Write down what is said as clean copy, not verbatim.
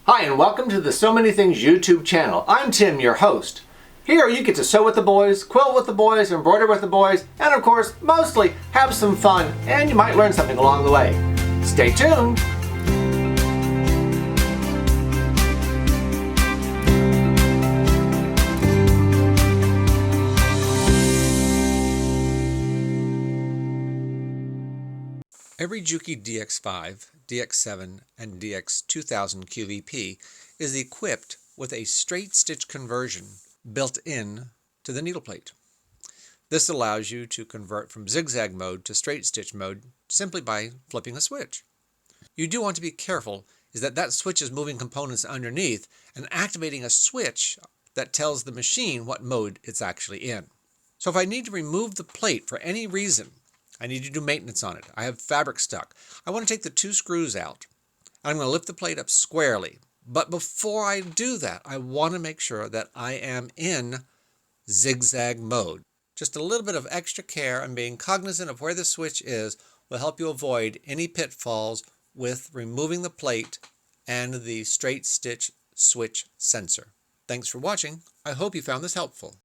Hi, and welcome to the So Many Things YouTube channel. I'm Tim, your host. Here you get to sew with the boys, quilt with the boys, embroider with the boys, and of course, mostly have some fun, and you might learn something along the way. Stay tuned! Every Juki DX-5, DX-7, and DX-2000 QVP is equipped with a straight stitch conversion built in to the needle plate. This allows you to convert from zigzag mode to straight stitch mode simply by flipping a switch. You do want to be careful is that switch is moving components underneath and activating a switch that tells the machine what mode it's actually in. So if I need to remove the plate for any reason, I need to do maintenance on it. I have fabric stuck. I want to take the two screws out. I'm going to lift the plate up squarely. But before I do that, I want to make sure that I am in zigzag mode. Just a little bit of extra care and being cognizant of where the switch is will help you avoid any pitfalls with removing the plate and the straight stitch switch sensor. Thanks for watching. I hope you found this helpful.